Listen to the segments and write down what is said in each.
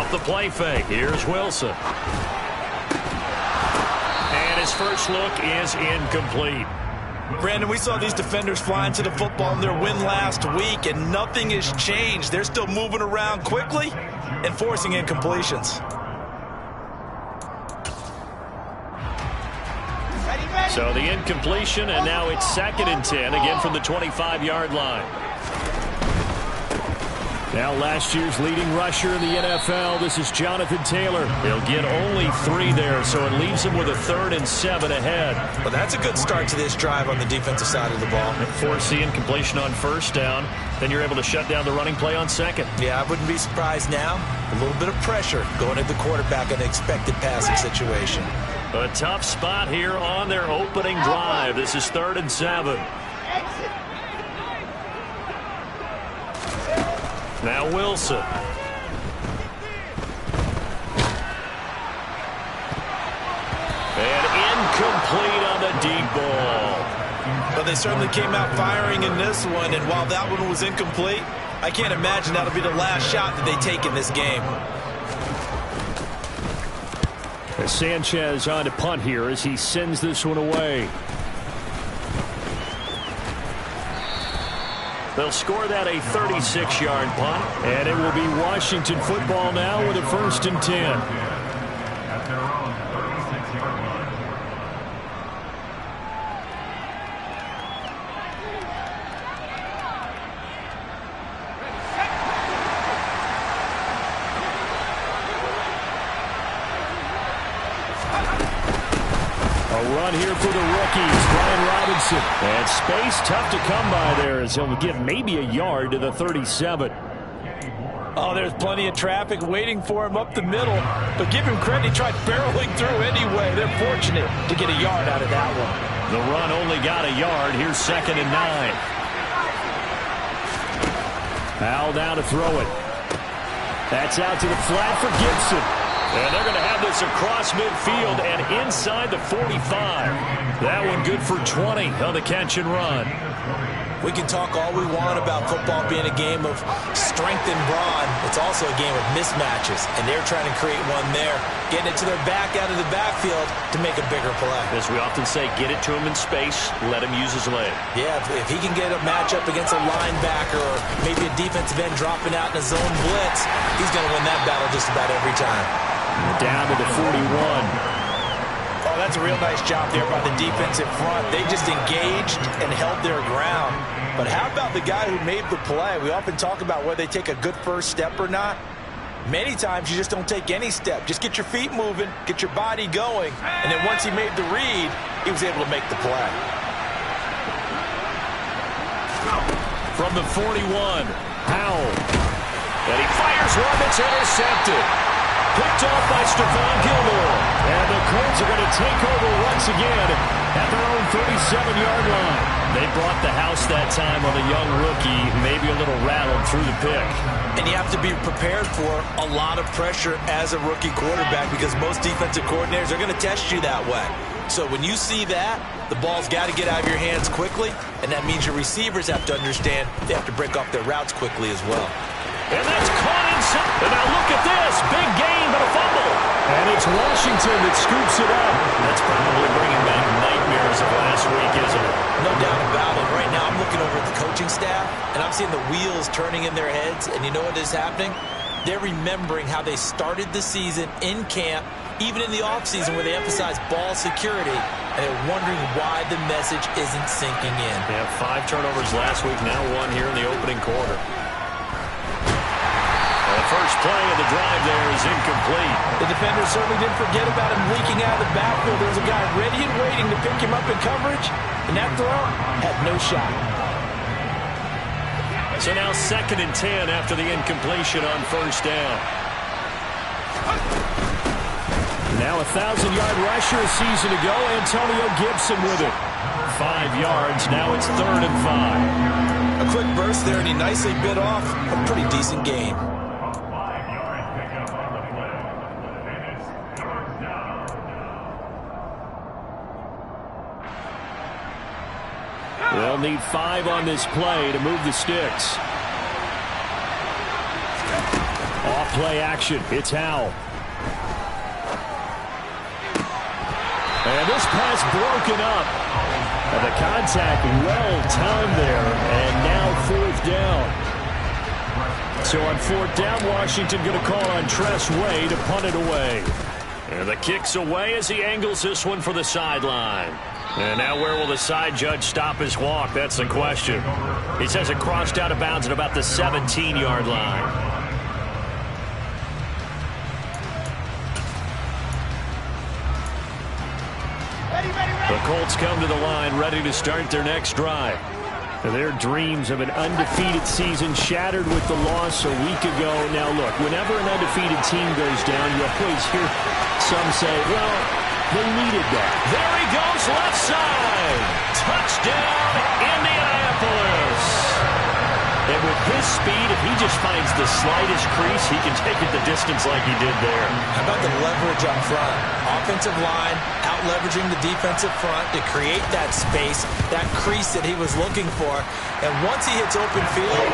off the play fake. Here's Wilson. And his first look is incomplete. Brandon, we saw these defenders flying to the football in their win last week, and nothing has changed. They're still moving around quickly and forcing incompletions. So the incompletion, and now it's 2nd and 10, again from the 25-yard line. Now last year's leading rusher in the NFL, this is Jonathan Taylor. He'll get only 3 there, so it leaves him with a 3rd and 7 ahead. Well, that's a good start to this drive on the defensive side of the ball. Force the incompletion on 1st down, then you're able to shut down the running play on 2nd. Yeah, I wouldn't be surprised now. A little bit of pressure going at the quarterback in an expected passing situation. A tough spot here on their opening drive. This is 3rd and 7. Now Wilson. And incomplete on the deep ball. But they certainly came out firing in this one, and while that one was incomplete, I can't imagine that'll be the last shot that they take in this game. Sanchez on to punt here as he sends this one away. They'll score that a 36-yard punt, and it will be Washington football now with a 1st and 10. Run here for the rookies, Brian Robinson. And space tough to come by there as he'll get maybe a yard to the 37. Oh, there's plenty of traffic waiting for him up the middle. But give him credit, he tried barreling through anyway. They're fortunate to get a yard out of that one. The run only got a yard. Here's 2nd and 9. Powell down to throw it. That's out to the flat for Gibson. And they're going to have this across midfield and inside the 45. That one good for 20 on the catch and run. We can talk all we want about football being a game of strength and brawn. It's also a game of mismatches, and they're trying to create one there, getting it to their back out of the backfield to make a bigger play. As we often say, get it to him in space, let him use his leg. Yeah, if he can get a matchup against a linebacker or maybe a defensive end dropping out in a zone blitz, he's going to win that battle just about every time. Down to the 41. Oh, that's a real nice job there by the defensive front. They just engaged and held their ground. But how about the guy who made the play? We often talk about whether they take a good first step or not. Many times you just don't take any step. Just get your feet moving, get your body going, and then once he made the read, he was able to make the play. From the 41, Powell. And he fires one that's intercepted. Picked off by Stephon Gilmore. And the Colts are going to take over once again at their own 37-yard line. They brought the house that time on the young rookie, maybe a little rattled through the pick. And you have to be prepared for a lot of pressure as a rookie quarterback because most defensive coordinators are going to test you that way. So when you see that, the ball's got to get out of your hands quickly, and that means your receivers have to understand they have to break off their routes quickly as well. And that's caught inside. And now look at this. Big gain, but a fumble. And it's Washington that scoops it up. That's probably bringing back nightmares of last week, isn't it? No doubt about it. Right now I'm looking over at the coaching staff, and I'm seeing the wheels turning in their heads. And you know what is happening? They're remembering how they started the season in camp, even in the offseason where they emphasized ball security, and they're wondering why the message isn't sinking in. They had 5 turnovers last week, now 1 here in the opening quarter. The first play of the drive there is incomplete. The defenders certainly didn't forget about him leaking out of the backfield. There was a guy ready and waiting to pick him up in coverage, and that throw had no shot. So now 2nd and 10 after the incompletion on 1st down. Now a 1,000-yard rusher a season ago. Antonio Gibson with it. 5 yards. Now it's 3rd and 5. A quick burst there, and he nicely bit off a pretty decent gain. They'll need 5 on this play to move the sticks. Off Play action. It's Howell. And this pass broken up. And the contact well-timed there. And now fourth down. So on fourth down, Washington going to call on Tress Way to punt it away. And the kick's away as he angles this one for the sideline. And now where will the side judge stop his walk? That's the question. He says it crossed out of bounds at about the 17-yard line. The Colts come to the line ready to start their next drive. Their dreams of an undefeated season shattered with the loss a week ago. Now, look, whenever an undefeated team goes down, you always hear some say, well, they needed that. There he goes, left side. Touchdown, Indianapolis. And with his speed, if he just finds the slightest crease, he can take it the distance like he did there. How about the leverage up front? Offensive line out-leveraging the defensive front to create that space, that crease that he was looking for. And once he hits open field,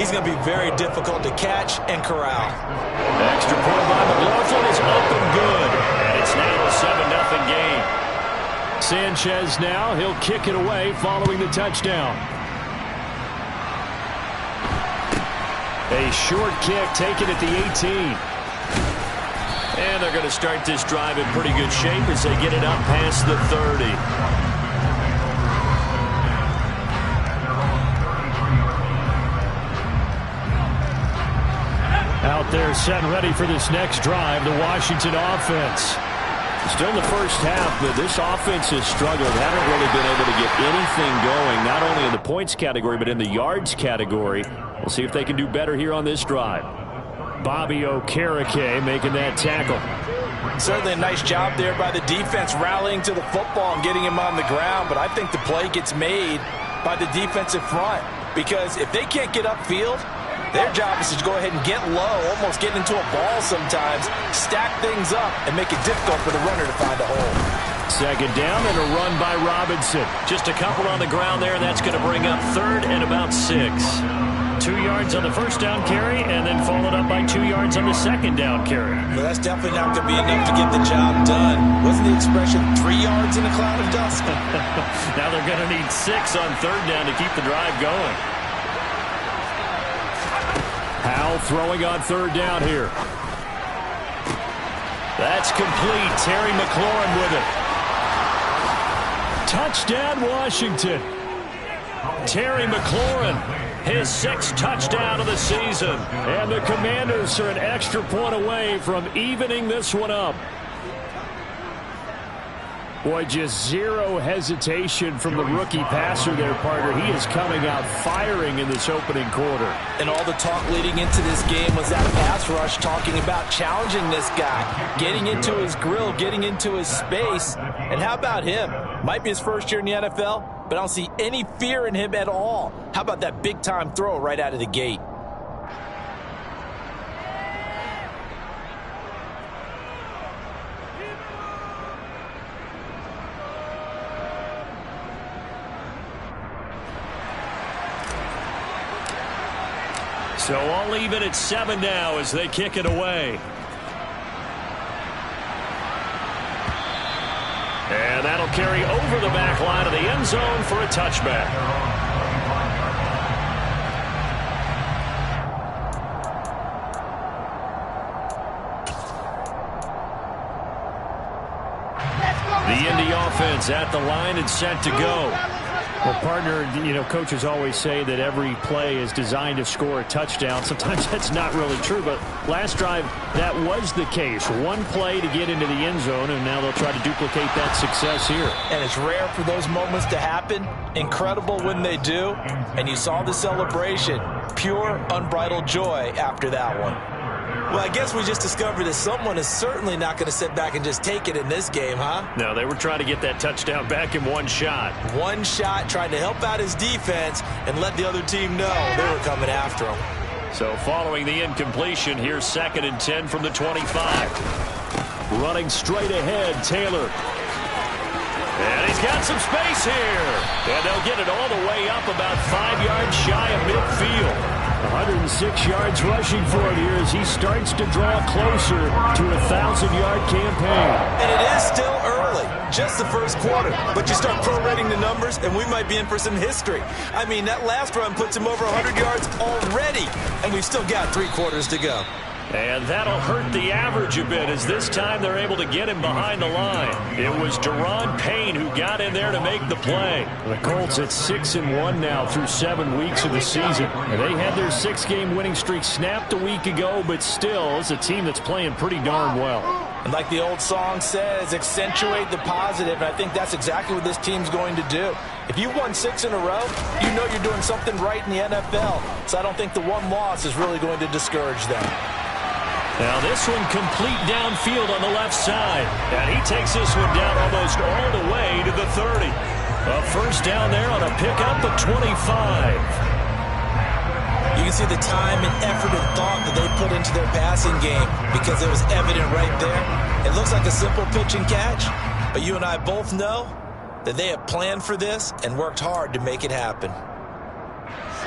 he's going to be very difficult to catch and corral. Extra point by McLaughlin is up and good. And it's now a 7-0 game. Sanchez now, he'll kick it away following the touchdown. A short kick taken at the 18. And they're going to start this drive in pretty good shape as they get it up past the 30. Out there set and ready for this next drive, the Washington offense. Still in the first half, but this offense has struggled. Haven't really been able to get anything going, not only in the points category, but in the yards category. We'll see if they can do better here on this drive. Bobby Okereke making that tackle. Certainly a nice job there by the defense rallying to the football and getting him on the ground, but I think the play gets made by the defensive front because if they can't get upfield, their job is to go ahead and get low, almost get into a ball sometimes, stack things up, and make it difficult for the runner to find a hole. Second down and a run by Robinson. Just a couple on the ground there, and that's going to bring up third and about 6. 2 yards on the first down carry, and then followed up by 2 yards on the second down carry. Well, that's definitely not going to be enough to get the job done. Wasn't the expression 3 yards in a cloud of dust? Now they're going to need 6 on third down to keep the drive going. Howell throwing on third down here. That's complete. Terry McLaurin with it. Touchdown, Washington. Terry McLaurin, his 6th touchdown of the season. And the Commanders are an extra point away from evening this one up. Boy, just zero hesitation from the rookie passer there, partner. He is coming out firing in this opening quarter. And all the talk leading into this game was that pass rush talking about challenging this guy, getting into his grill, getting into his space. And how about him? Might be his first year in the NFL, but I don't see any fear in him at all. How about that big-time throw right out of the gate? So all even at 7 now as they kick it away. And that'll carry over the back line of the end zone for a touchback. The Indy offense at the line and set to go. Well, partner, you know, coaches always say that every play is designed to score a touchdown. Sometimes that's not really true, but last drive, that was the case. One play to get into the end zone, and now they'll try to duplicate that success here. And it's rare for those moments to happen. Incredible when they do. And you saw the celebration. Pure, unbridled joy after that one. Well, I guess we just discovered that someone is certainly not going to sit back and just take it in this game, huh? No, they were trying to get that touchdown back in one shot. One shot, trying to help out his defense and let the other team know they were coming after him. So following the incompletion, here's 2nd and 10 from the 25. Running straight ahead, Taylor. And he's got some space here. And they'll get it all the way up about 5 yards shy of midfield. 106 yards rushing for him here as he starts to draw closer to a 1,000-yard campaign. And it is still early, just the first quarter. But you start prorating the numbers, and we might be in for some history. I mean, that last run puts him over 100 yards already, and we've still got 3 quarters to go. And that'll hurt the average a bit as this time they're able to get him behind the line. It was Daron Payne who got in there to make the play. The Colts at 6-1 now through 7 weeks of the season. And they had their 6-game winning streak snapped a week ago, but still, it's a team that's playing pretty darn well. And like the old song says, accentuate the positive, and I think that's exactly what this team's going to do. If you've won 6 in a row, you know you're doing something right in the NFL. So I don't think the one loss is really going to discourage them. Now this one complete downfield on the left side. And he takes this one down almost all the way to the 30. A first down there on a pickup of 25. You can see the time and effort and thought that they put into their passing game because it was evident right there. It looks like a simple pitch and catch, but you and I both know that they have planned for this and worked hard to make it happen.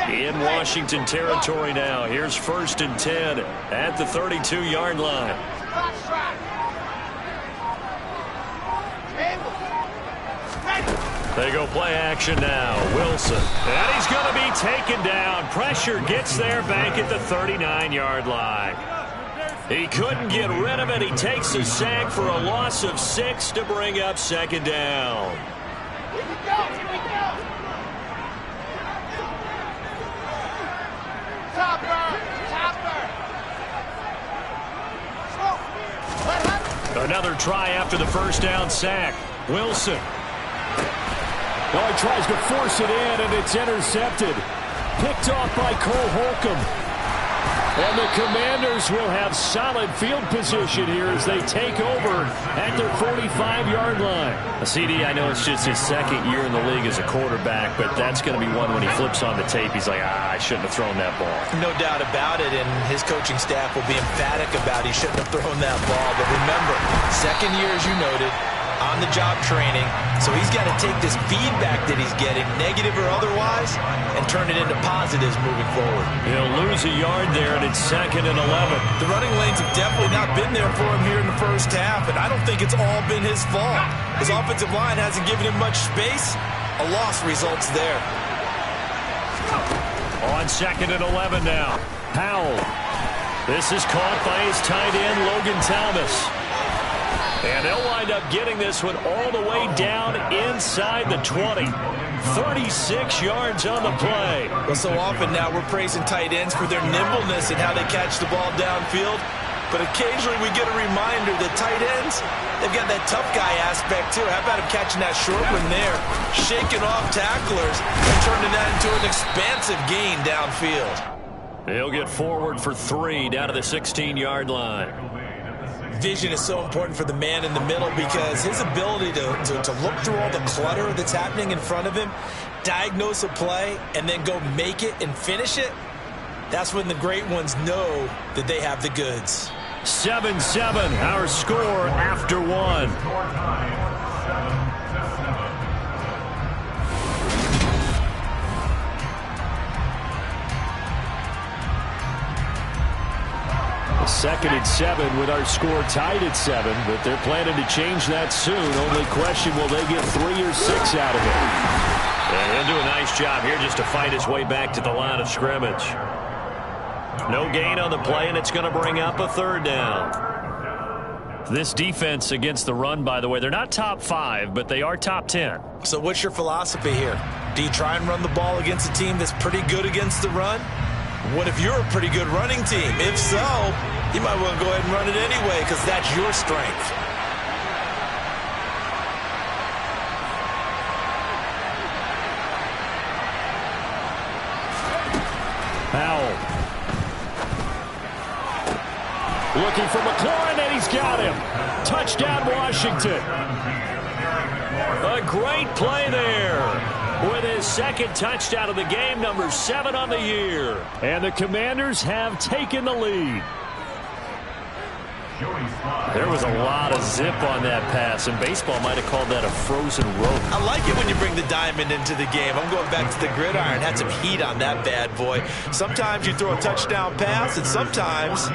In Washington territory now. Here's 1st and 10 at the 32-yard line. They go play action now. Wilson. And he's going to be taken down. Pressure gets there back at the 39-yard line. He couldn't get rid of it. He takes a sack for a loss of 6 to bring up 2nd down. Here we go. Here we go. Another try after the first down sack. Wilson. Oh, he tries to force it in, and it's intercepted. Picked off by Cole Holcomb. And the Commanders will have solid field position here as they take over at their 45-yard line. CD, I know it's just his 2nd year in the league as a quarterback, but that's going to be one when he flips on the tape, he's like, I shouldn't have thrown that ball. No doubt about it, and his coaching staff will be emphatic about he shouldn't have thrown that ball. But remember, 2nd year, as you noted, on-the-job training, so he's got to take this feedback that he's getting, negative or otherwise, and turn it into positives moving forward. He'll lose a yard there, and it's 2nd and 11. The running lanes have definitely not been there for him here in the first half, and I don't think it's all been his fault. His offensive line hasn't given him much space. A loss results there. On 2nd and 11 now. Powell. This is caught by his tight end, Logan Thomas. And they'll wind up getting this one all the way down inside the 20. 36 yards on the play. Well, so often now we're praising tight ends for their nimbleness and how they catch the ball downfield. But occasionally we get a reminder that tight ends, they've got that tough guy aspect too. How about him catching that short one there, shaking off tacklers, and turning that into an expansive gain downfield. He'll get forward for 3 down to the 16-yard line. Vision is so important for the man in the middle because his ability to look through all the clutter that's happening in front of him, diagnose a play, and then go make it and finish it, that's when the great ones know that they have the goods. 7-7, our score after 1. Second and 7 with our score tied at 7, but they're planning to change that soon. Only question, will they get 3 or 6 out of it? And he'll do a nice job here just to fight his way back to the line of scrimmage. No gain on the play, and it's going to bring up a 3rd down. This defense against the run, by the way, they're not top 5, but they are top 10. So what's your philosophy here? Do you try and run the ball against a team that's pretty good against the run? What if you're a pretty good running team? If so, you might want to go ahead and run it anyway because that's your strength. Powell. Looking for McLaurin, and he's got him. Touchdown, Washington. A great play there. With his 2nd touchdown of the game, number 7 on the year. And the Commanders have taken the lead. There was a lot of zip on that pass, and baseball might have called that a frozen rope. I like it when you bring the diamond into the game. I'm going back to the gridiron. Had some heat on that bad boy. Sometimes you throw a touchdown pass, and sometimes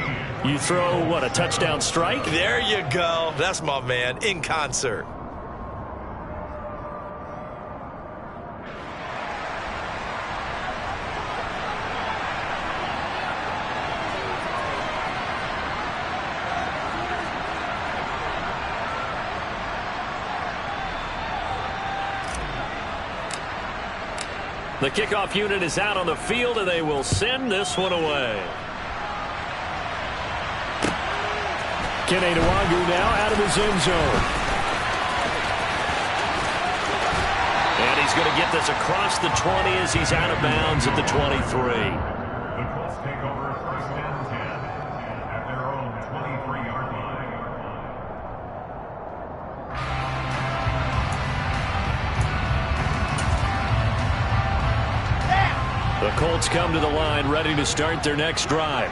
you throw, what, a touchdown strike? There you go. That's my man, in concert. The kickoff unit is out on the field, and they will send this one away. Kene Nwangwu now out of his end zone. And he's going to get this across the 20 as he's out of bounds at the 23. The Colts take over first and 10 at their own 23-yard line. The Colts come to the line ready to start their next drive.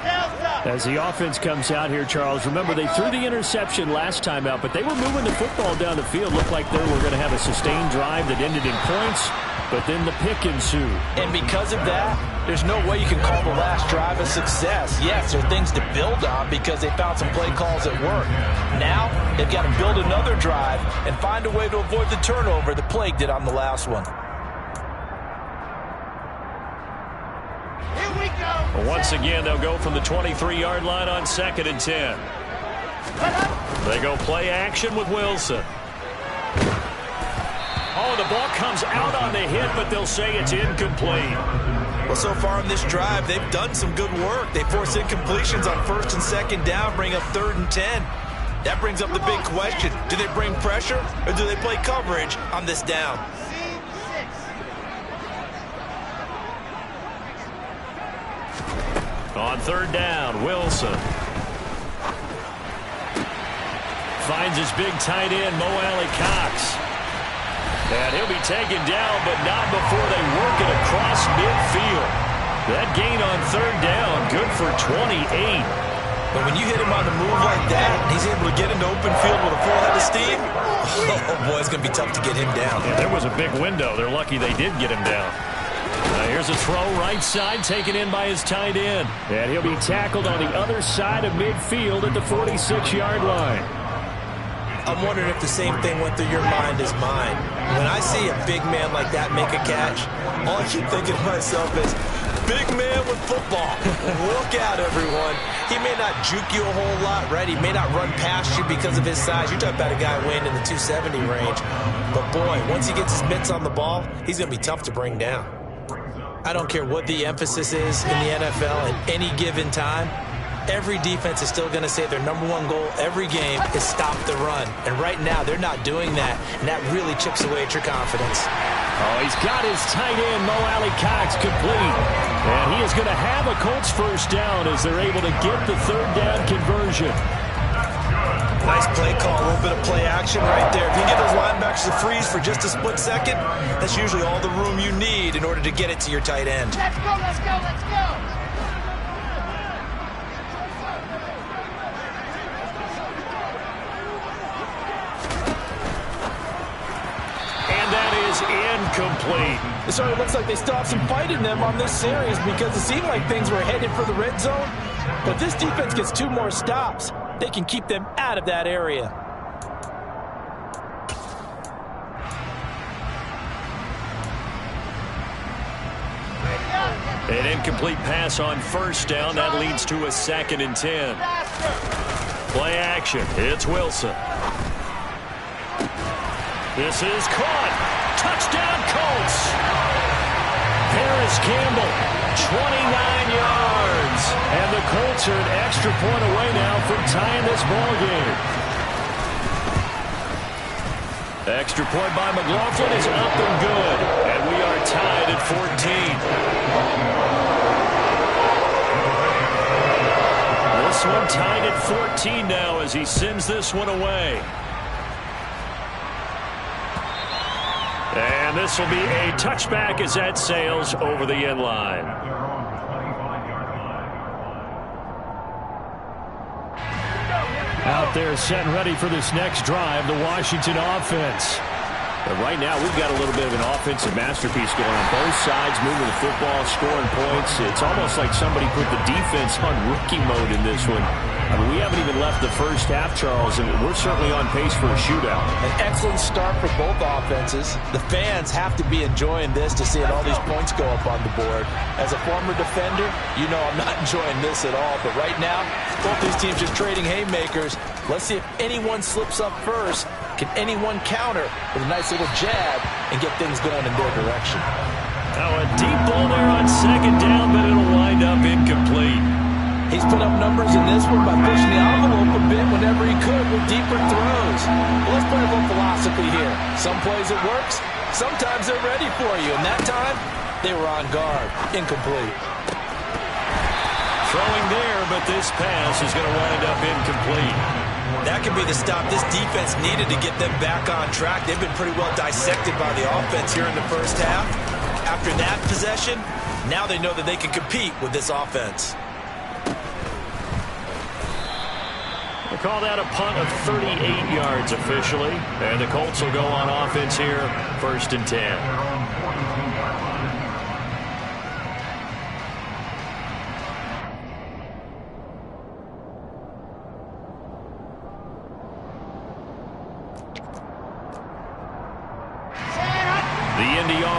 As the offense comes out here, Charles, remember they threw the interception last time out, but they were moving the football down the field. Looked like they were going to have a sustained drive that ended in points, but then the pick ensued. And because of that, there's no way you can call the last drive a success. Yes, there are things to build on because they found some play calls at work. Now, they've got to build another drive and find a way to avoid the turnover that plagued it on the last one. Once again, they'll go from the 23-yard line on 2nd and 10. They go play action with Wilson. Oh, the ball comes out on the hit, but they'll say it's incomplete. Well, so far in this drive, they've done some good work. They force incompletions on 1st and 2nd down, bring up 3rd and 10. That brings up the big question. Do they bring pressure, or do they play coverage on this down? On 3rd down, Wilson finds his big tight end, Mo Alie-Cox. And he'll be taken down, but not before they work it across midfield. That gain on 3rd down, good for 28. But when you hit him on the move like that, and he's able to get into open field with a full head of steam, oh boy, it's going to be tough to get him down. Yeah, there was a big window. They're lucky they did get him down. Here's a throw right side, taken in by his tight end. And he'll be tackled on the other side of midfield at the 46-yard line. I'm wondering if the same thing went through your mind as mine. When I see a big man like that make a catch, all I keep thinking to myself is, big man with football. Look out, everyone. He may not juke you a whole lot, right? He may not run past you because of his size. You're talking about a guy weighing in the 270 range. But, boy, once he gets his mitts on the ball, he's going to be tough to bring down. I don't care what the emphasis is in the NFL at any given time. Every defense is still going to say their #1 goal every game is stop the run. And right now, they're not doing that, and that really chips away at your confidence. Oh, he's got his tight end, Mo Alie-Cox, complete. And he is going to have a Colts first down as they're able to get the 3rd down conversion. Nice play call, a little bit of play action right there. If you get those linebackers to freeze for just a split second, that's usually all the room you need in order to get it to your tight end. Let's go, let's go, let's go! And that is incomplete. It sort of looks like they still have some fight in them on this series because it seemed like things were headed for the red zone. But this defense gets 2 more stops. They can keep them out of that area. An incomplete pass on 1st down. That leads to a 2nd and 10. Play action. It's Wilson. This is caught. Touchdown, Colts. Paris Campbell, 29 yards. And the Colts are an extra point away now from tying this ball game. Extra point by McLaughlin is up and good. And we are tied at 14. This one tied at 14 now as he sends this one away. And this will be a touchback as that sails over the end line. Out there set and ready for this next drive, the Washington offense. But right now, we've got a little bit of an offensive masterpiece going on both sides, moving the football, scoring points. It's almost like somebody put the defense on rookie mode in this one. I mean, we haven't even left the first half, Charles, and we're certainly on pace for a shootout. An excellent start for both offenses. The fans have to be enjoying this to see all these points go up on the board. As a former defender, you know I'm not enjoying this at all. But right now, both these teams just trading haymakers. Let's see if anyone slips up first. Can anyone counter with a nice little jab and get things going in their direction? Now a deep ball there on second down, but it'll wind up incomplete. He's put up numbers in this one by pushing the envelope a bit whenever he could with deeper throws. Well, let's play a little philosophy here. Some plays it works. Sometimes they're ready for you. And that time, they were on guard. Incomplete. Throwing there, but this pass is going to wind up incomplete. That could be the stop this defense needed to get them back on track. They've been pretty well dissected by the offense here in the first half. After that possession, now they know that they can compete with this offense. They call that a punt of 38 yards officially. And the Colts will go on offense here, 1st and 10.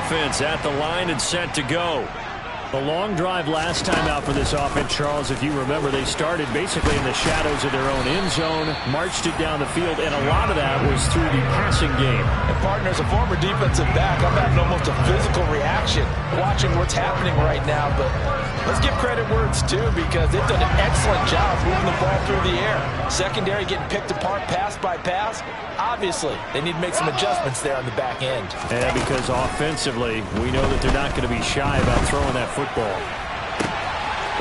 Offense at the line and set to go. A long drive last time out for this offense, Charles. If you remember, they started basically in the shadows of their own end zone, marched it down the field, and a lot of that was through the passing game. And partner, as a former defensive back, I'm having almost a physical reaction watching what's happening right now. But let's give credit where it's due, because they've done an excellent job moving the ball through the air. Secondary getting picked apart pass by pass. Obviously, they need to make some adjustments there on the back end. And because offensively, we know that they're not going to be shy about throwing that football.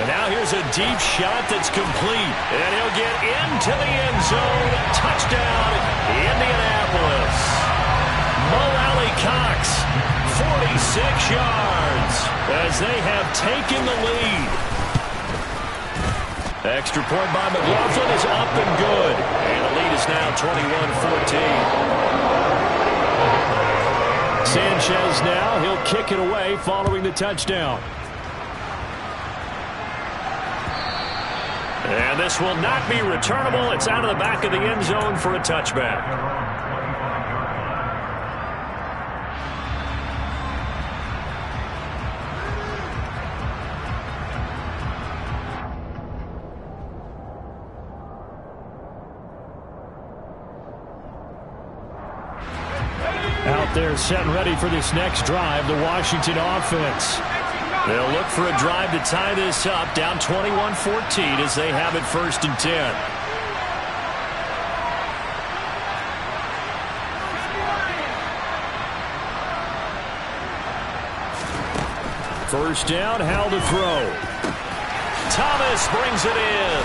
But now here's a deep shot that's complete. And he'll get into the end zone. Touchdown, Indianapolis. Mo Alley-Cox, 46 yards, as they have taken the lead. Extra point by McLaughlin is up and good. And the lead is now 21-14. Sanchez now, he'll kick it away following the touchdown. And this will not be returnable. It's out of the back of the end zone for a touchback. Out there set and ready for this next drive, the Washington offense. They'll look for a drive to tie this up, down 21-14 as they have it 1st and 10. First down, Howell to throw. Thomas brings it in.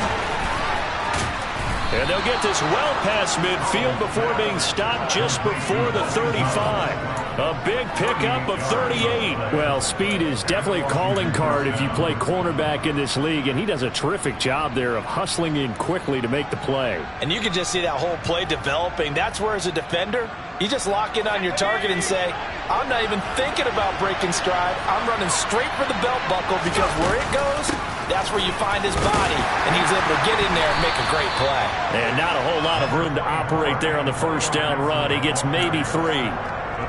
And they'll get this well past midfield before being stopped just before the 35. A big pickup of 38. Well, speed is definitely a calling card if you play cornerback in this league, and he does a terrific job there of hustling in quickly to make the play. And you can just see that whole play developing. That's where, as a defender, you just lock in on your target and say, I'm not even thinking about breaking stride. I'm running straight for the belt buckle, because where it goes, that's where you find his body, and he was able to get in there and make a great play. And not a whole lot of room to operate there on the first down run. He gets maybe 3.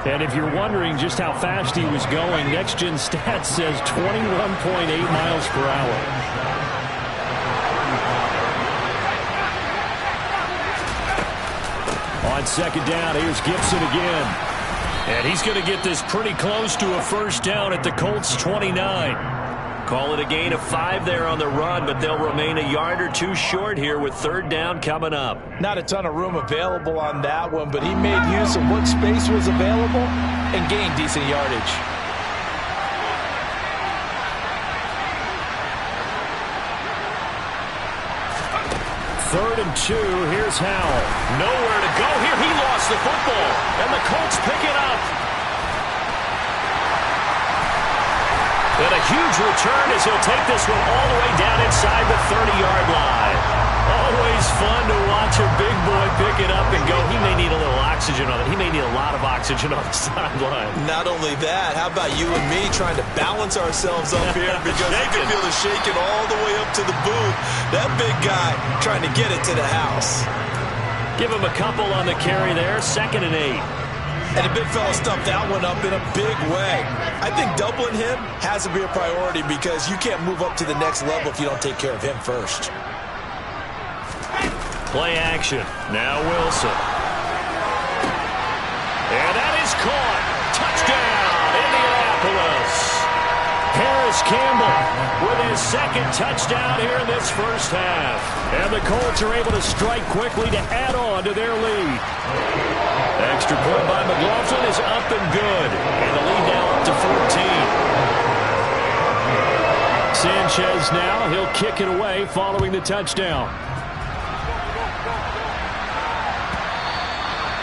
And if you're wondering just how fast he was going, Next Gen Stats says 21.8 miles per hour. On second down, here's Gibson again. And he's going to get this pretty close to a first down at the Colts 29. Call it a gain of 5 there on the run, but they'll remain a yard or 2 short here with 3rd down coming up. Not a ton of room available on that one, but he made use of what space was available and gained decent yardage. Third and 2, here's Howell. Nowhere to go here. He lost the football, and the Colts pick it up. And a huge return as he'll take this one all the way down inside the 30-yard line. Always fun to watch him and go, he may need a little oxygen on it. He may need a lot of oxygen on the sideline. Not only that, how about you and me trying to balance ourselves up here because you can feel the shaking all the way up to the booth. That big guy trying to get it to the house. Give him a couple on the carry there, 2nd and 8. And the big fella stuffed that one up in a big way. I think doubling him has to be a priority because you can't move up to the next level if you don't take care of him first. Play action. Now Wilson. And that is caught. Touchdown, Indianapolis. Harris Campbell with his 2nd touchdown here in this first half. And the Colts are able to strike quickly to add on to their lead. Extra point by McLaughlin is up and good. And the lead now up to 14. Sanchez now, he'll kick it away following the touchdown.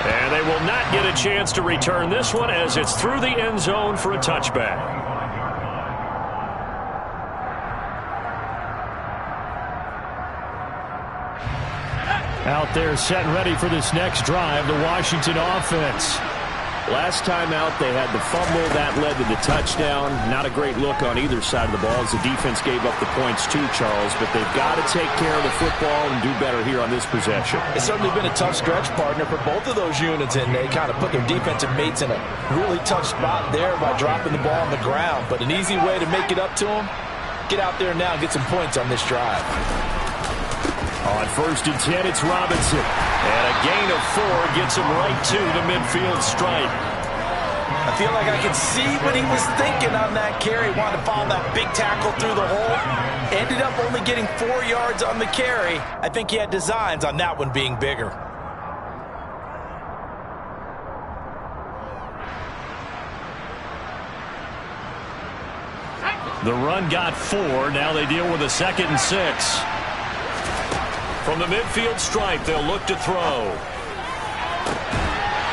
And they will not get a chance to return this one as it's through the end zone for a touchback. Out there set and ready for this next drive, the Washington offense. Last time out, they had the fumble. That led to the touchdown. Not a great look on either side of the ball as the defense gave up the points too, Charles. But they've got to take care of the football and do better here on this possession. It's certainly been a tough stretch, partner, for both of those units, and they kind of put their defensive mates in a really tough spot there by dropping the ball on the ground. But an easy way to make it up to them, get out there now and get some points on this drive. On 1st and 10, it's Robinson. And a gain of 4 gets him right to the midfield stripe. I feel like I can see what he was thinking on that carry. Wanted to follow that big tackle through the hole. Ended up only getting 4 yards on the carry. I think he had designs on that one being bigger. The run got 4. Now they deal with a 2nd and 6. From the midfield stripe, they'll look to throw.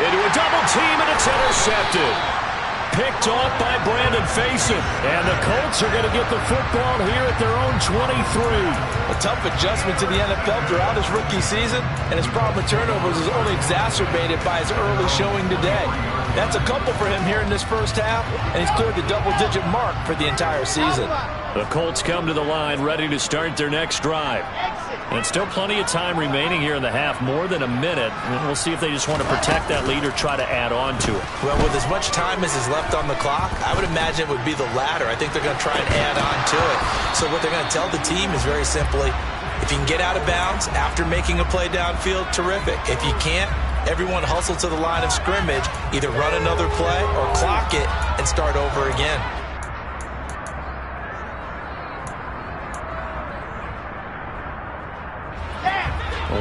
Into a double team, and it's intercepted. Picked off by Brandon Facyson. And the Colts are going to get the football here at their own 23. A tough adjustment to the NFL throughout his rookie season, and his problem with turnovers is only exacerbated by his early showing today. That's a couple for him here in this first half, and he's cleared the double-digit mark for the entire season. The Colts come to the line ready to start their next drive. And still plenty of time remaining here in the half, more than a minute. And we'll see if they just want to protect that lead or try to add on to it. Well, with as much time as is left on the clock, I would imagine it would be the latter. I think they're going to try and add on to it. So what they're going to tell the team is very simply, if you can get out of bounds after making a play downfield, terrific. If you can't, everyone hustle to the line of scrimmage, either run another play or clock it and start over again.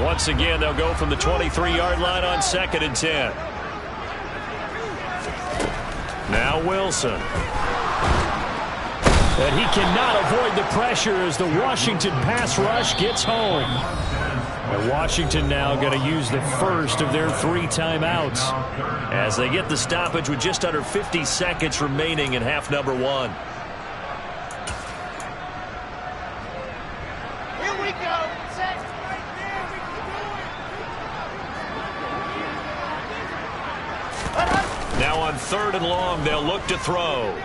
Once again, they'll go from the 23-yard line on 2nd and 10. Now Wilson. And he cannot avoid the pressure as the Washington pass rush gets home. And Washington now going to use the first of their 3 timeouts as they get the stoppage with just under 50 seconds remaining in half number 1. Here we go. Set. Now on 3rd and long, they'll look to throw.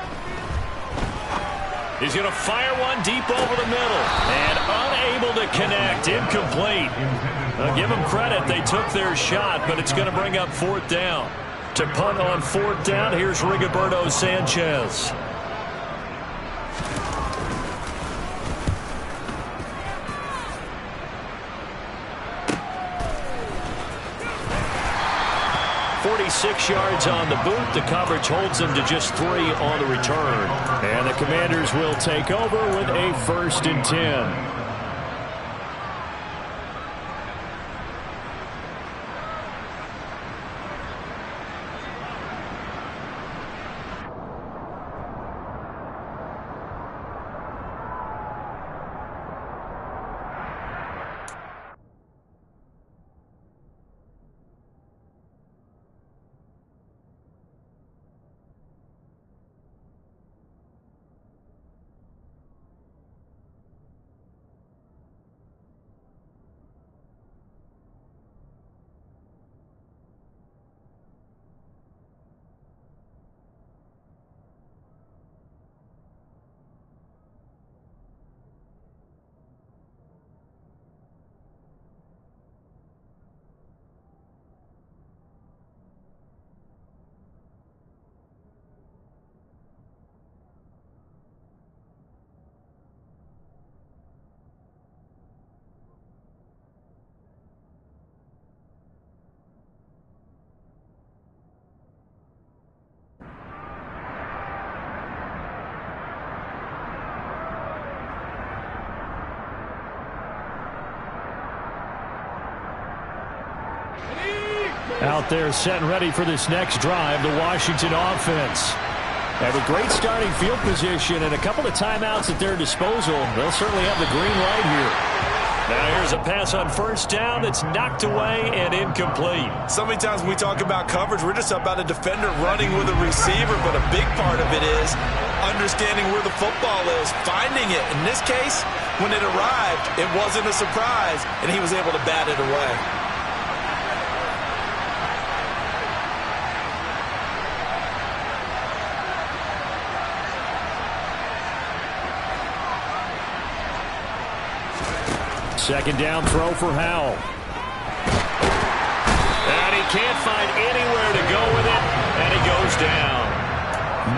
He's going to fire one deep over the middle. And unable to connect. Incomplete. Give them credit. They took their shot, but it's going to bring up 4th down. To punt on 4th down, here's Rigoberto Sanchez. .46 yards on the boot. The coverage holds them to just 3 on the return. And the Commanders will take over with a 1st and 10. Out there set and ready for this next drive, the Washington offense. Have a great starting field position and a couple of timeouts at their disposal. They'll certainly have the green light here. Now here's a pass on first down that's knocked away and incomplete. So many times when we talk about coverage, we're just about a defender running with a receiver, but a big part of it is understanding where the football is, finding it. In this case, when it arrived, it wasn't a surprise, and he was able to bat it away. Second down throw for Howell. And he can't find anywhere to go with it, and he goes down.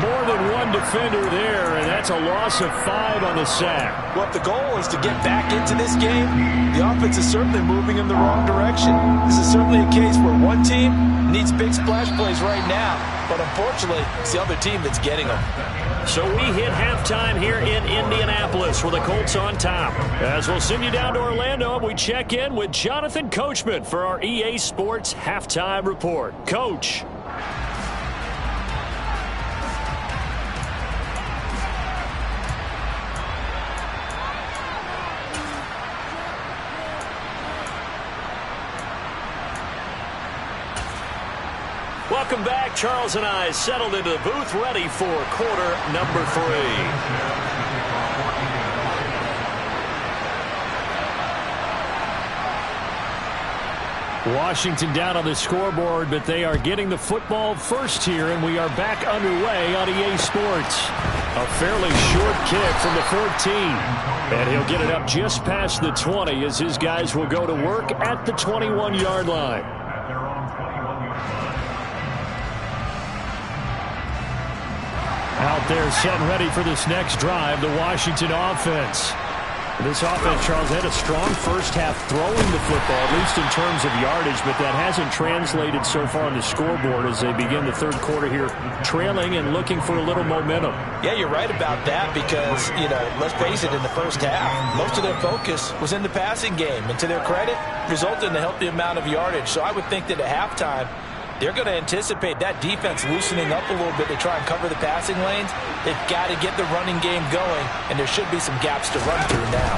More than one defender there, and that's a loss of 5 on the sack. Well, if the goal is to get back into this game, the offense is certainly moving in the wrong direction. This is certainly a case where one team needs big splash plays right now, but unfortunately, it's the other team that's getting them. So we hit halftime here in Indianapolis with the Colts on top. As we'll send you down to Orlando, we check in with Jonathan Coachman for our EA Sports Halftime Report. Coach. Welcome back. Charles and I settled into the booth, ready for quarter number 3. Washington down on the scoreboard, but they are getting the football first here, and we are back underway on EA Sports. A fairly short kick from the 14, and he'll get it up just past the 20 as his guys will go to work at the 21-yard line. Out there set and ready for this next drive, the Washington offense. This offense, Charles, had a strong first half throwing the football, at least in terms of yardage, but that hasn't translated so far on the scoreboard as they begin the third quarter here, trailing and looking for a little momentum. Yeah, you're right about that because, let's face it, in the first half, most of their focus was in the passing game, and to their credit, resulted in a healthy amount of yardage. So I would think that at halftime, they're going to anticipate that defense loosening up a little bit to try and cover the passing lanes. They've got to get the running game going, and there should be some gaps to run through now.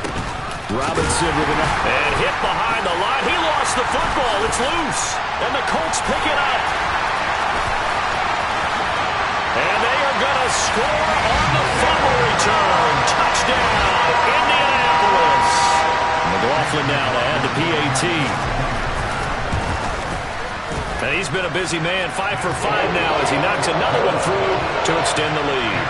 Robinson with an and hit behind the line. He lost the football. It's loose, and the Colts pick it up. And they are going to score on the fumble return. Touchdown, Indianapolis. McLaughlin now to add the PAT. And he's been a busy man, 5 for 5 now as he knocks another one through to extend the lead.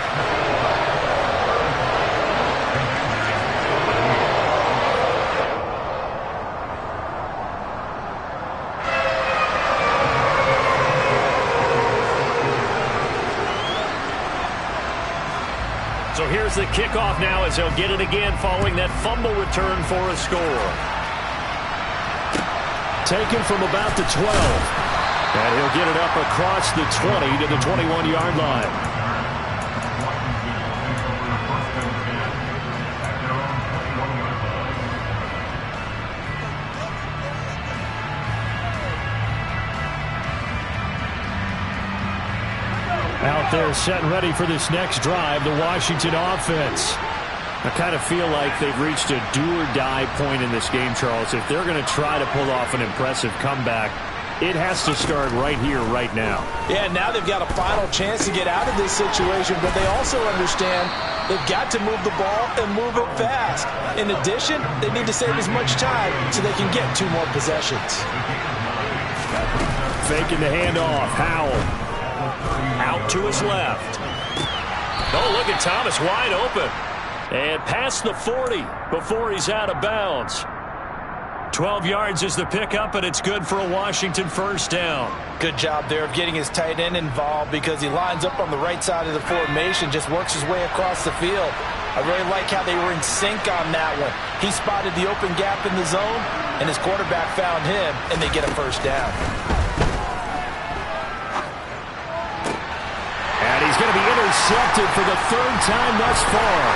So here's the kickoff now as they'll get it again following that fumble return for a score. Taken from about the 12. And he'll get it up across the 20 to the 21-yard line. Out there set and ready for this next drive, the Washington offense. I kind of feel like they've reached a do-or-die point in this game, Charles. If they're going to try to pull off an impressive comeback, it has to start right here, right now. Yeah, now they've got a final chance to get out of this situation, but they also understand they've got to move the ball and move it fast. In addition, they need to save as much time so they can get 2 more possessions. Faking the handoff. Howell out to his left. Oh, look at Thomas wide open. And past the 40 before he's out of bounds. 12 yards is the pickup, and it's good for a Washington first down. Good job there of getting his tight end involved because he lines up on the right side of the formation, just works his way across the field. I really like how they were in sync on that one. He spotted the open gap in the zone, and his quarterback found him, and they get a first down. And he's going to be intercepted for the 3rd time thus far.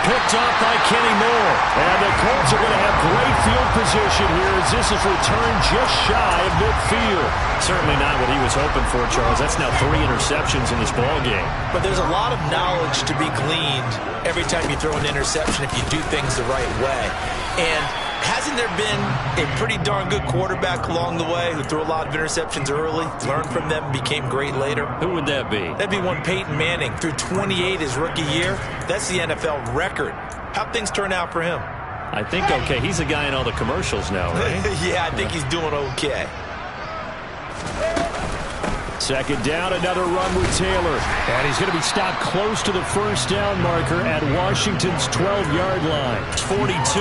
Picked off by Kenny Moore. And the Colts are going to have great field position here as this is returned just shy of midfield. Certainly not what he was hoping for, Charles. That's now 3 interceptions in this ball game. But there's a lot of knowledge to be gleaned every time you throw an interception if you do things the right way. And hasn't there been a pretty darn good quarterback along the way who threw a lot of interceptions early, learned from them, and became great later? Who would that be? That'd be one Peyton Manning. Threw 28 his rookie year. That's the NFL record. How'd things turn out for him? I think okay. He's a guy in all the commercials now, right? Yeah, I think he's doing okay. Second down, another run with Taylor. And he's going to be stopped close to the first down marker at Washington's 12-yard line. It's 42.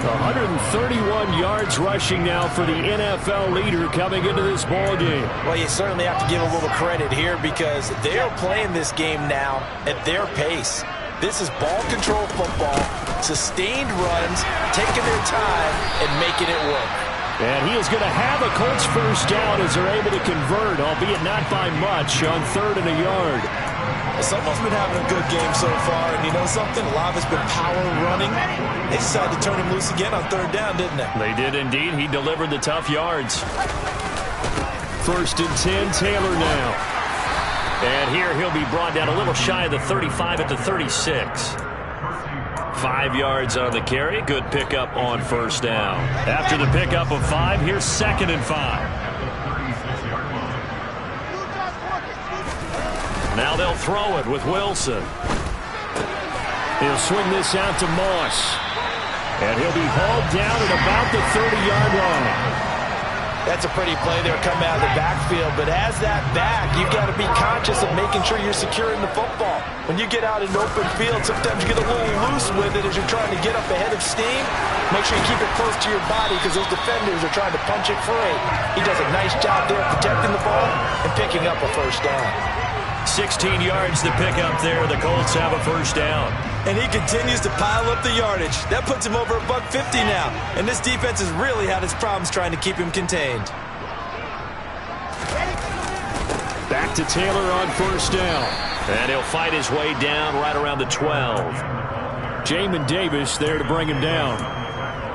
131 yards rushing now for the NFL leader coming into this ball game. Well, you certainly have to give a little credit here because they are playing this game now at their pace. This is ball control football, sustained runs, taking their time and making it work. And he is going to have a Colts first down as they're able to convert, albeit not by much, on 3rd and a yard. Someone's been having a good game so far, and you know something? A lot of it's been power running. They decided to turn him loose again on 3rd down, didn't they? They did indeed. He delivered the tough yards. 1st and 10, Taylor now. And here he'll be brought down a little shy of the 35 at the 36. 5 yards on the carry. Good pickup on first down. After the pickup of 5, here's 2nd and 5. Now they'll throw it with Wilson. He'll swing this out to Moss. And he'll be hauled down at about the 30-yard line. That's a pretty play there coming out of the backfield, but as that back, you've got to be conscious of making sure you're securing the football. When you get out in open field, sometimes you get a little loose with it as you're trying to get up ahead of steam. Make sure you keep it close to your body because those defenders are trying to punch it free. He does a nice job there protecting the ball and picking up a first down. 16 yards to pick up there. The Colts have a first down. And he continues to pile up the yardage. That puts him over $150 now. And this defense has really had its problems trying to keep him contained. Back to Taylor on first down. And he'll fight his way down right around the 12. Jamin Davis there to bring him down.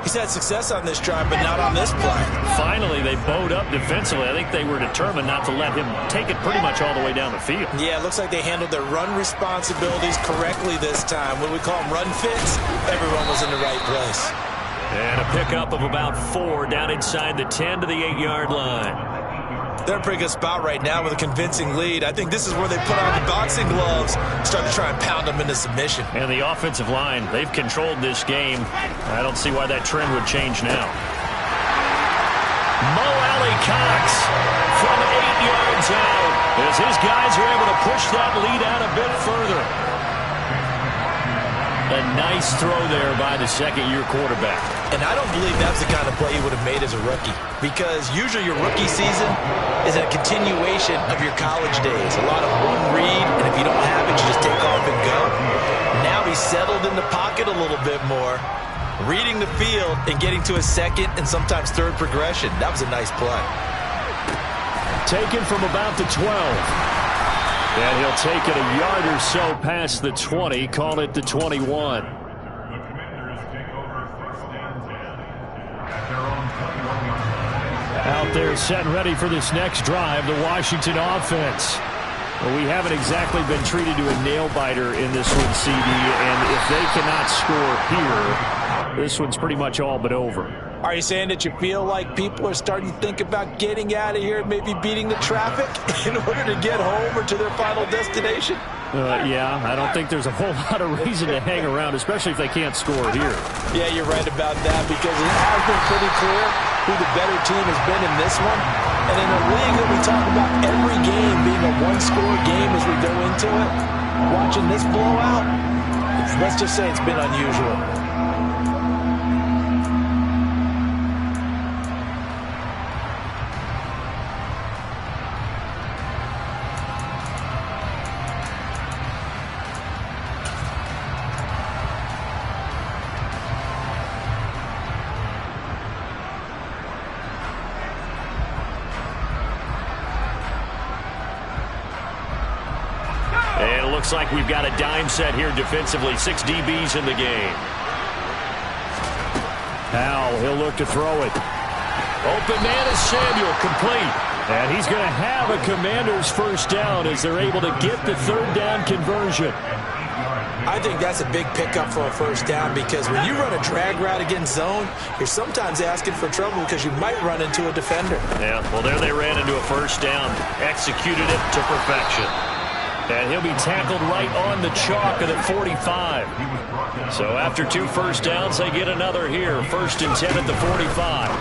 He's had success on this drive, but not on this play. Finally, they bowed up defensively. I think they were determined not to let him take it pretty much all the way down the field. Yeah, it looks like they handled their run responsibilities correctly this time. When we call them run fits, everyone was in the right place. And a pickup of about 4 down inside the 10 to the 8-yard line. They're in a pretty good spot right now with a convincing lead. I think this is where they put on the boxing gloves, start to try and pound them into submission. And the offensive line, they've controlled this game. I don't see why that trend would change now. Mo Alley-Cox from 8 yards out as his guys are able to push that lead out a bit further. A nice throw there by the second-year quarterback. And I don't believe that's the kind of play he would have made as a rookie, because usually your rookie season is a continuation of your college days. A lot of one read, and if you don't have it, you just take off and go. Now he's settled in the pocket a little bit more, reading the field and getting to his second and sometimes third progression. That was a nice play. Taken from about the 12. And he'll take it a yard or so past the 20, call it the 21. Out there set and ready for this next drive, the Washington offense. Well, we haven't exactly been treated to a nail-biter in this one, CD, and if they cannot score here, this one's pretty much all but over. Are you saying that you feel like people are starting to think about getting out of here, maybe beating the traffic in order to get home or to their final destination? Yeah, I don't think there's a whole lot of reason to hang around, especially if they can't score here. Yeah, you're right about that, because it has been pretty clear who the better team has been in this one. And in a league that we talk about every game being a one-score game as we go into it, watching this blowout, let's just say it's been unusual. looks like we've got a dime set here defensively. 6 DBs in the game. Now he'll look to throw it. Open man is Samuel, complete. And he's going to have a Commanders first down as they're able to get the third down conversion. I think that's a big pickup for a first down because when you run a drag route against zone, you're sometimes asking for trouble because you might run into a defender. Yeah, well, there they ran into a first down, executed it to perfection. And he'll be tackled right on the chalk of the 45. So after 2 first downs, they get another here. 1st and 10 at the 45.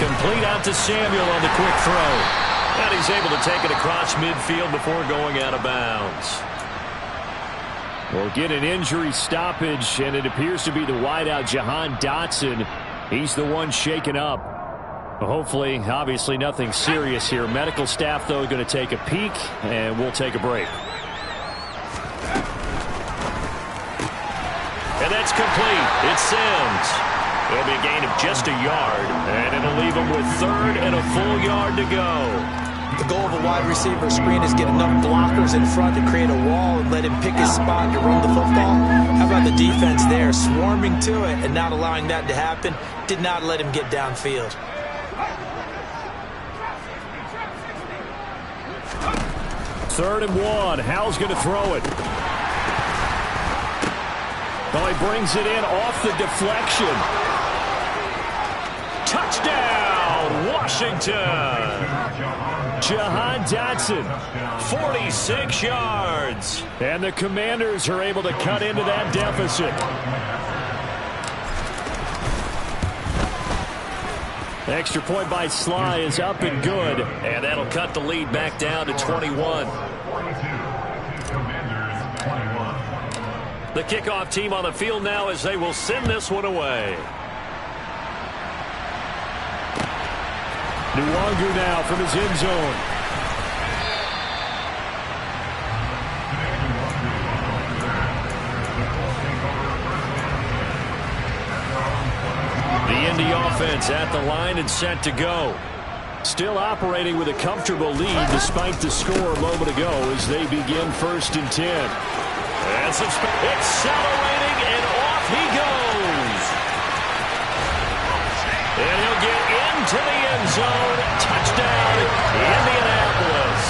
Complete out to Samuel on the quick throw. And he's able to take it across midfield before going out of bounds. We'll get an injury stoppage, and it appears to be the wideout, Jahan Dotson. He's the one shaken up. Hopefully, obviously, nothing serious here. Medical staff, though, going to take a peek, and we'll take a break. And that's complete. It's Sims. It'll be a gain of just a yard, and it'll leave him with 3rd and a full yard to go. The goal of a wide receiver screen is get enough blockers in front to create a wall and let him pick his spot to run the football. How about the defense there, swarming to it and not allowing that to happen? Did not let him get downfield. 3rd and 1. Howell's going to throw it. Oh, he brings it in off the deflection. Touchdown, Washington. Jahan Dotson, 46 yards. And the Commanders are able to cut into that deficit. Extra point by Sly is up and good. And that'll cut the lead back down to 21. The kickoff team on the field now as they will send this one away. Nwangu now from his end zone. The Indy offense at the line and set to go. Still operating with a comfortable lead despite the score a moment ago as they begin 1st and 10. That's accelerating, and off he goes. And he'll get into the end zone. Touchdown, Indianapolis.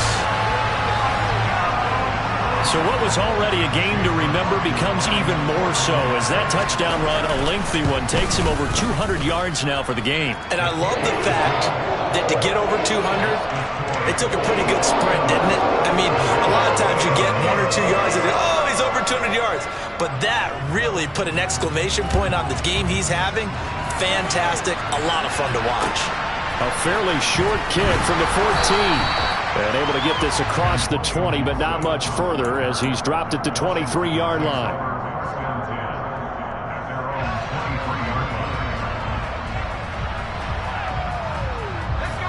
So what was already a game to remember becomes even more so as that touchdown run, a lengthy one, takes him over 200 yards now for the game. And I love the fact that to get over 200, it took a pretty good sprint, didn't it? I mean, a lot of times you get 1 or 2 yards and oh, he's over 200 yards. But that really put an exclamation point on the game he's having. Fantastic. A lot of fun to watch. A fairly short kick from the 14. And able to get this across the 20, but not much further as he's dropped it to 23-yard line.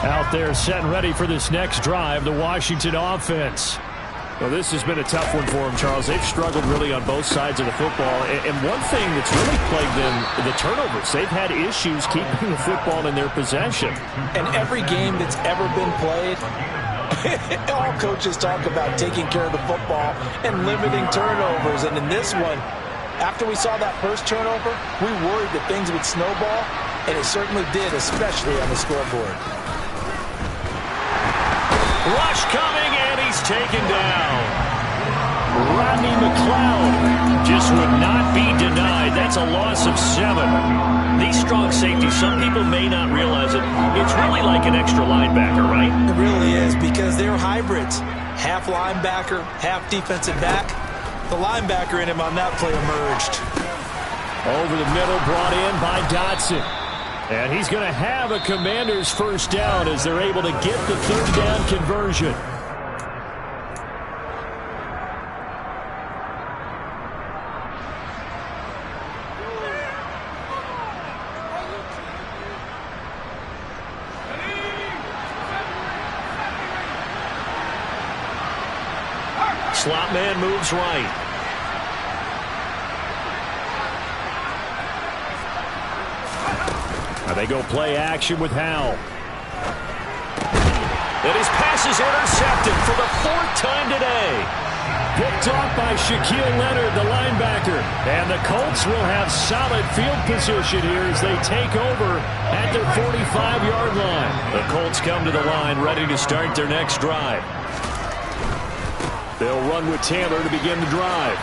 Out there set and ready for this next drive, the Washington offense. Well, this has been a tough one for them, Charles. They've struggled really on both sides of the football. And one thing that's really plagued them, the turnovers. They've had issues keeping the football in their possession. And every game that's ever been played, all coaches talk about taking care of the football and limiting turnovers. And in this one, after we saw that first turnover, we worried that things would snowball, and it certainly did, especially on the scoreboard. Rush coming, and he's taken down. Rodney McLeod just would not be denied. That's a loss of 7. These strong safeties, some people may not realize it. It's really like an extra linebacker, right? It really is, because they're hybrids. Half linebacker, half defensive back. The linebacker in him on that play emerged. Over the middle, brought in by Dotson. And he's going to have a Commanders first down as they're able to get the third down conversion. Slot man moves right. Now they go play action with Howell. And his pass is intercepted for the 4th time today. Picked off by Shaquille Leonard, the linebacker. And the Colts will have solid field position here as they take over at their 45-yard line. The Colts come to the line ready to start their next drive. They'll run with Taylor to begin the drive.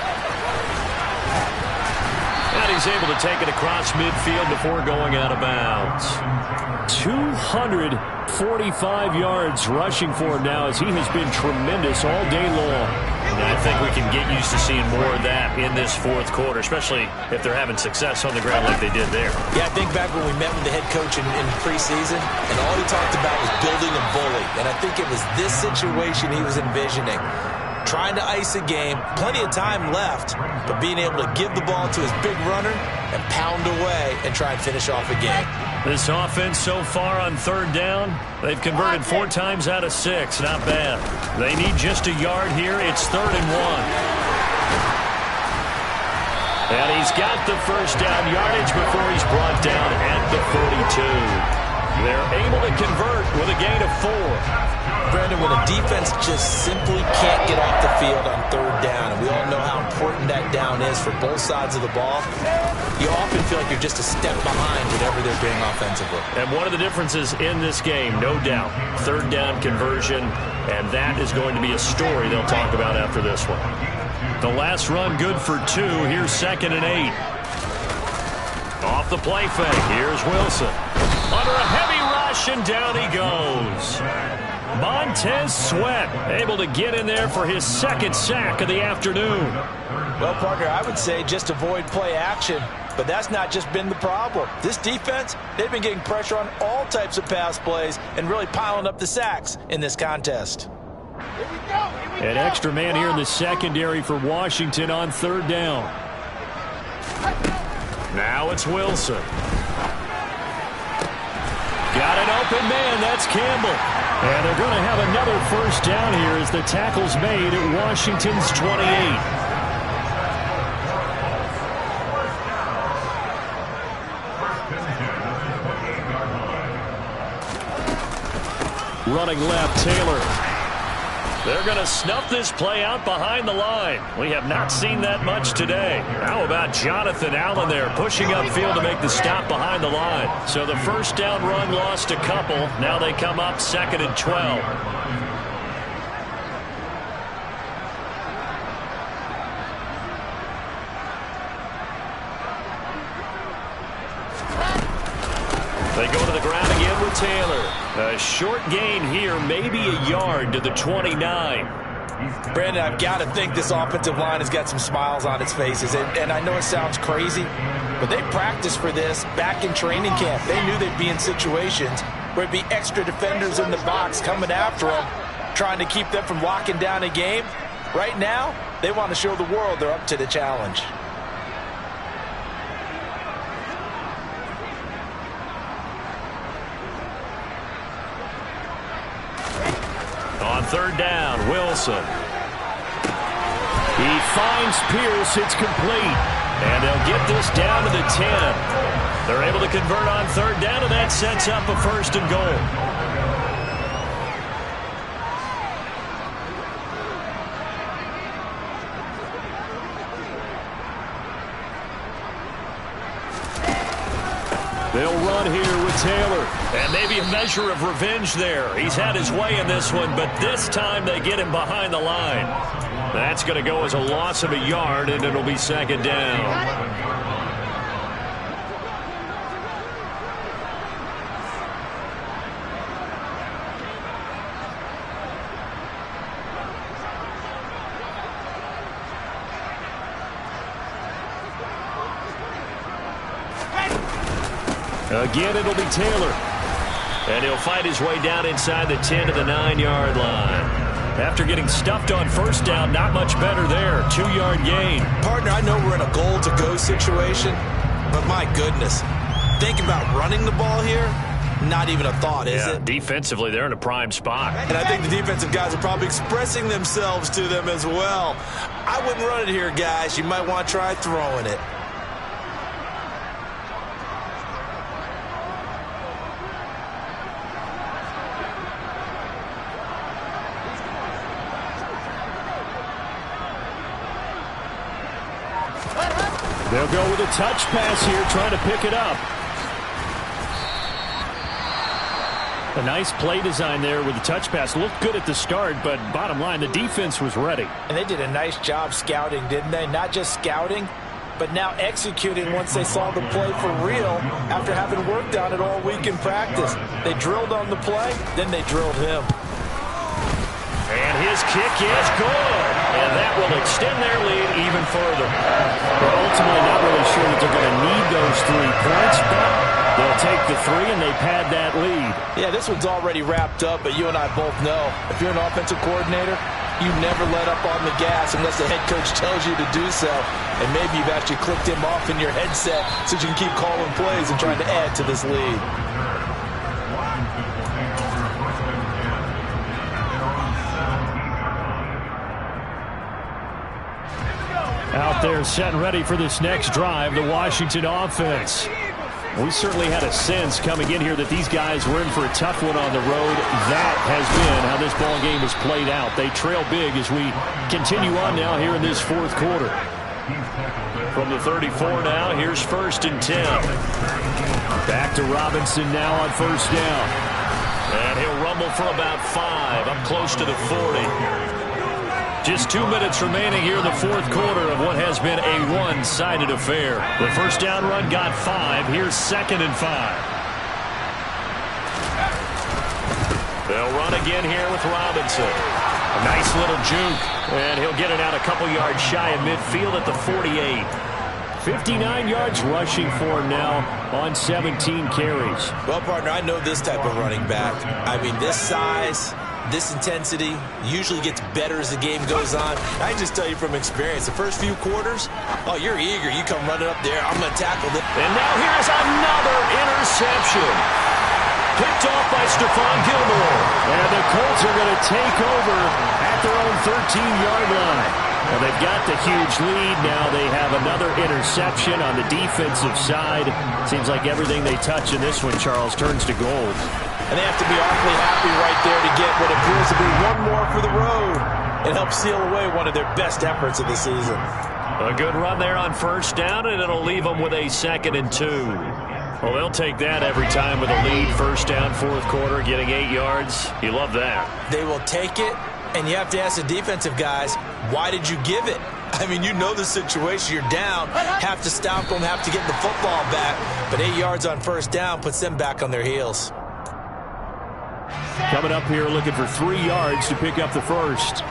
And he's able to take it across midfield before going out of bounds. 245 yards rushing for him now as he has been tremendous all day long. And I think we can get used to seeing more of that in this 4th quarter, especially if they're having success on the ground like they did there. Yeah, I think back when we met with the head coach in preseason, and all he talked about was building a bully. And I think it was this situation he was envisioning. Trying to ice a game, plenty of time left, but being able to give the ball to his big runner and pound away and try and finish off a game. This offense so far on 3rd down, they've converted 4 times out of 6. Not bad. They need just a yard here. It's 3rd and 1. And he's got the first down yardage before he's brought down at the 42. They're able to convert with a gain of 4. Brandon, when a defense just simply can't get off the field on 3rd down, and we all know how important that down is for both sides of the ball, you often feel like you're just a step behind whatever they're doing offensively. And one of the differences in this game, no doubt, 3rd down conversion, and that is going to be a story they'll talk about after this one. The last run good for 2. Here's 2nd and 8. Off the play fake. Here's Wilson. Under a heavy rush, and down he goes. Montez Sweat able to get in there for his 2nd sack of the afternoon. Well, partner, I would say just avoid play action, but that's not just been the problem. This defense, they've been getting pressure on all types of pass plays and really piling up the sacks in this contest. An extra man here in the secondary for Washington on 3rd down. Now it's Wilson. Got an open man. That's Campbell. And they're going to have another first down here as the tackle's made at Washington's 28. Running left, Taylor. They're going to snuff this play out behind the line. We have not seen that much today. How about Jonathan Allen there pushing upfield to make the stop behind the line? So the first down run lost a couple. Now they come up 2nd and 12. They go to the ground again with Taylor. A short gain here, maybe a yard to the 29. Brandon, I've got to think this offensive line has got some smiles on its faces. And I know it sounds crazy, but they practiced for this back in training camp. They knew they'd be in situations where it'd be extra defenders in the box coming after them, trying to keep them from locking down a game. Right now, they want to show the world they're up to the challenge. On 3rd down, Wilson. He finds Pierce. It's complete. And they'll get this down to the 10. They're able to convert on 3rd down, and that sets up a 1st and goal. They'll run here with Taylor. And maybe a measure of revenge there. He's had his way in this one, but this time they get him behind the line. That's going to go as a loss of a yard, and it'll be 2nd down. Again, it'll be Taylor. And he'll fight his way down inside the 10 to the 9-yard line. After getting stuffed on 1st down, not much better there. 2-yard gain. Partner, I know we're in a goal-to-go situation, but my goodness, think about running the ball here, not even a thought, is it? Defensively, they're in a prime spot. And I think the defensive guys are probably expressing themselves to them as well. I wouldn't run it here, guys. You might want to try throwing it. They'll go with a touch pass here, trying to pick it up. A nice play design there with the touch pass. Looked good at the start, but bottom line, the defense was ready. And they did a nice job scouting, didn't they? Not just scouting, but now executing once they saw the play for real after having worked on it all week in practice. They drilled on the play, then they drilled him. And his kick is good. And that will extend their lead even further. They're ultimately not really sure that they're going to need those 3 points, but they'll take the 3 and they pad that lead. Yeah, this one's already wrapped up, but you and I both know if you're an offensive coordinator, you never let up on the gas unless the head coach tells you to do so. And maybe you've actually clicked him off in your headset so you can keep calling plays and trying to add to this lead. Out there set and ready for this next drive, the Washington offense. We certainly had a sense coming in here that these guys were in for a tough one on the road. That has been how this ball game has played out. They trail big as we continue on now here in this 4th quarter. From the 34 now, here's 1st and 10. Back to Robinson now on 1st down. And he'll rumble for about 5, up close to the 40. Just 2 minutes remaining here in the 4th quarter of what has been a one-sided affair. The first down run got 5. Here's 2nd and 5. They'll run again here with Robinson. A nice little juke. And he'll get it out a couple yards shy of midfield at the 48. 59 yards rushing for him now on 17 carries. Well, partner, I know this type of running back. I mean, this size, this intensity usually gets better as the game goes on. I just tell you from experience, the first few quarters, oh, you're eager. You come running up there. I'm going to tackle this. And now here's another interception. Picked off by Stephon Gilmore. And the Colts are going to take over at their own 13-yard line. Well, they've got the huge lead. Now they have another interception on the defensive side. Seems like everything they touch in this one, Charles, turns to gold. And they have to be awfully happy right there to get what appears to be one more for the road and help seal away one of their best efforts of the season. A good run there on 1st down, and it'll leave them with a 2nd and 2. Well, they'll take that every time with a lead. 1st down, 4th quarter, getting 8 yards. You love that. They will take it, and you have to ask the defensive guys, why did you give it? I mean, you know the situation. You're down, have to stop them, have to get the football back. But 8 yards on 1st down puts them back on their heels. Coming up here looking for 3 yards to pick up the first.